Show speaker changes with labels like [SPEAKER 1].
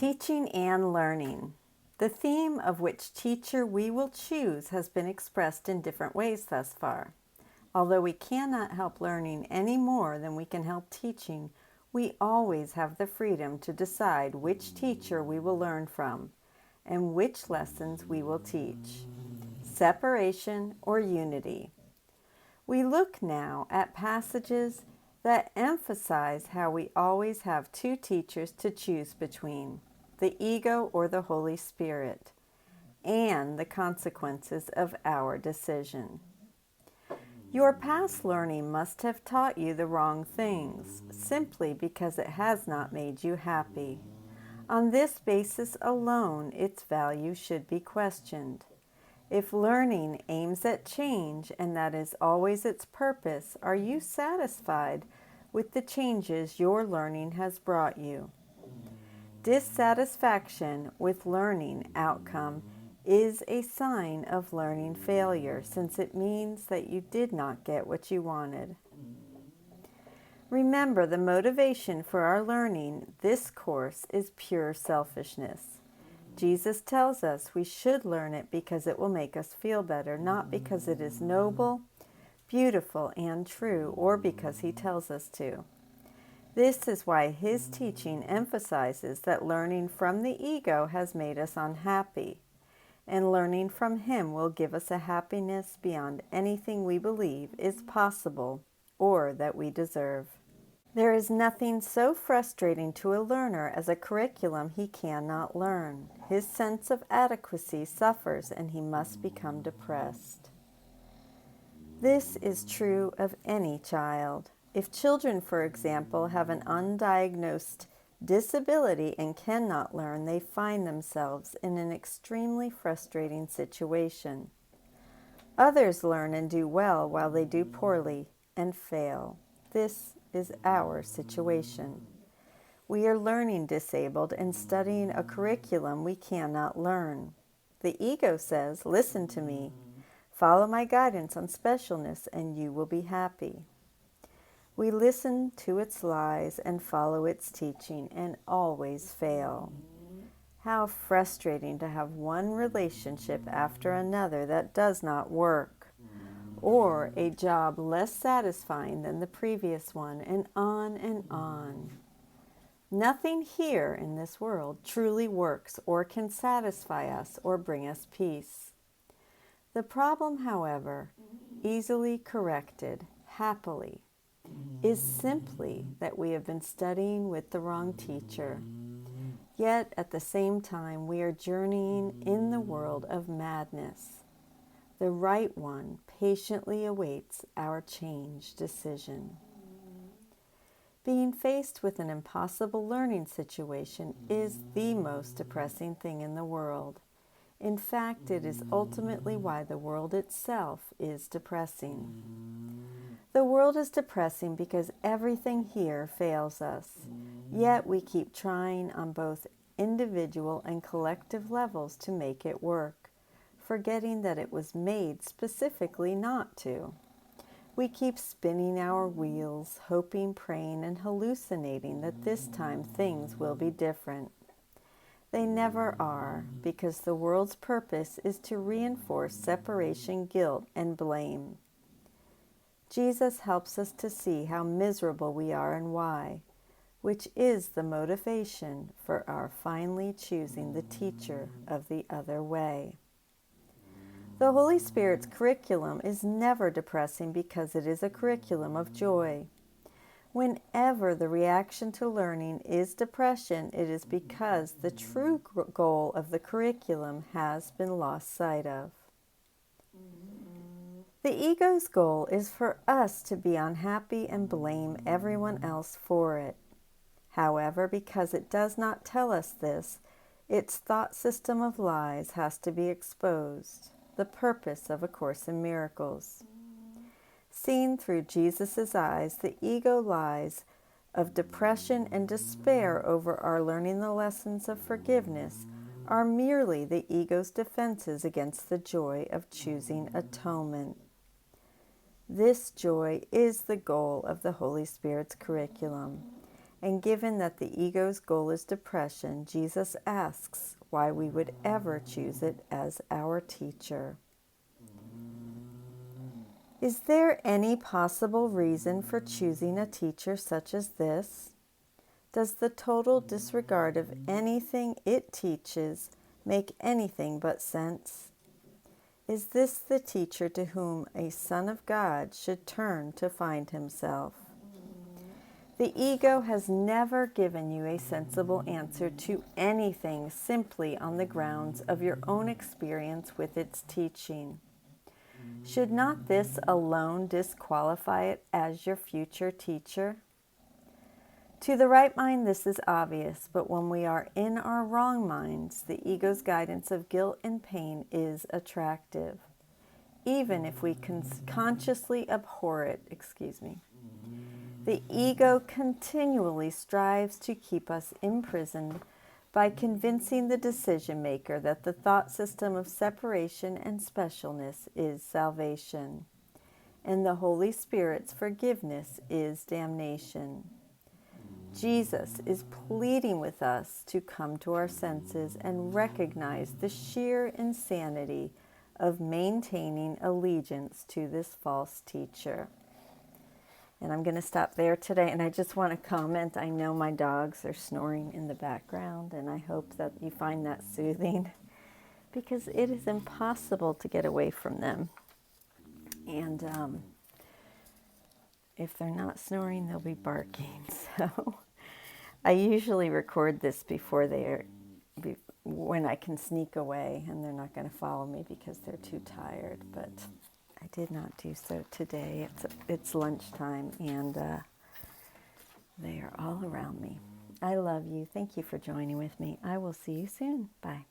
[SPEAKER 1] Teaching and learning. The theme of which teacher we will choose has been expressed in different ways thus far. Although we cannot help learning any more than we can help teaching, we always have the freedom to decide which teacher we will learn from and which lessons we will teach. Separation or unity. We look now at passages that emphasize how we always have two teachers to choose between, the ego or the Holy Spirit, and the consequences of our decision. Your past learning must have taught you the wrong things, simply because it has not made you happy. On this basis alone, its value should be questioned. If learning aims at change, and that is always its purpose, are you satisfied with the changes your learning has brought you? Dissatisfaction with learning outcome is a sign of learning failure, since it means that you did not get what you wanted. Remember, the motivation for our learning this course is pure selfishness. Jesus tells us we should learn it because it will make us feel better, not because it is noble, beautiful, and true, or because he tells us to. This is why his teaching emphasizes that learning from the ego has made us unhappy, and learning from him will give us a happiness beyond anything we believe is possible or that we deserve. There is nothing so frustrating to a learner as a curriculum he cannot learn. His sense of adequacy suffers and he must become depressed. This is true of any child. If children, for example, have an undiagnosed disability and cannot learn, they find themselves in an extremely frustrating situation. Others learn and do well while they do poorly and fail. This is our situation. We are learning disabled and studying a curriculum we cannot learn. The ego says, "Listen to me, follow my guidance on specialness, and you will be happy." We listen to its lies and follow its teaching and always fail. How frustrating to have one relationship after another that does not work, or a job less satisfying than the previous one, and on and on. Nothing here in this world truly works or can satisfy us or bring us peace. The problem, however, easily corrected, happily, is simply that we have been studying with the wrong teacher. Yet at the same time we are journeying in the world of madness. The right one patiently awaits our change decision. Being faced with an impossible learning situation is the most depressing thing in the world. In fact, it is ultimately why the world itself is depressing. The world is depressing because everything here fails us. Yet we keep trying on both individual and collective levels to make it work, forgetting that it was made specifically not to. We keep spinning our wheels, hoping, praying, and hallucinating that this time things will be different. They never are, because the world's purpose is to reinforce separation, guilt, and blame. Jesus helps us to see how miserable we are and why, which is the motivation for our finally choosing the teacher of the other way. The Holy Spirit's curriculum is never depressing because it is a curriculum of joy. Whenever the reaction to learning is depression, it is because the true goal of the curriculum has been lost sight of. The ego's goal is for us to be unhappy and blame everyone else for it. However, because it does not tell us this, its thought system of lies has to be exposed, the purpose of A Course in Miracles. Seen through Jesus' eyes, the ego lies of depression and despair over our learning the lessons of forgiveness are merely the ego's defenses against the joy of choosing atonement. This joy is the goal of the Holy Spirit's curriculum, And given that the ego's goal is depression, Jesus asks why we would ever choose it as our teacher. Is there any possible reason for choosing a teacher such as this? Does the total disregard of anything it teaches make anything but sense? Is this the teacher to whom a son of God should turn to find himself? The ego has never given you a sensible answer to anything simply on the grounds of your own experience with its teaching. Should not this alone disqualify it as your future teacher? To the right mind, this is obvious, but when we are in our wrong minds, the ego's guidance of guilt and pain is attractive, even if we consciously abhor it. The ego continually strives to keep us imprisoned by convincing the decision maker that the thought system of separation and specialness is salvation, and the Holy Spirit's forgiveness is damnation. Jesus is pleading with us to come to our senses and recognize the sheer insanity of maintaining allegiance to this false teacher. And I'm going to stop there today, and I just want to comment. I know my dogs are snoring in the background, and I hope that you find that soothing, because it is impossible to get away from them. And if they're not snoring, they'll be barking. So I usually record this before when I can sneak away, and they're not going to follow me because they're too tired. But I did not do so today. It's lunchtime, and they are all around me. I love you. Thank you for joining with me. I will see you soon. Bye.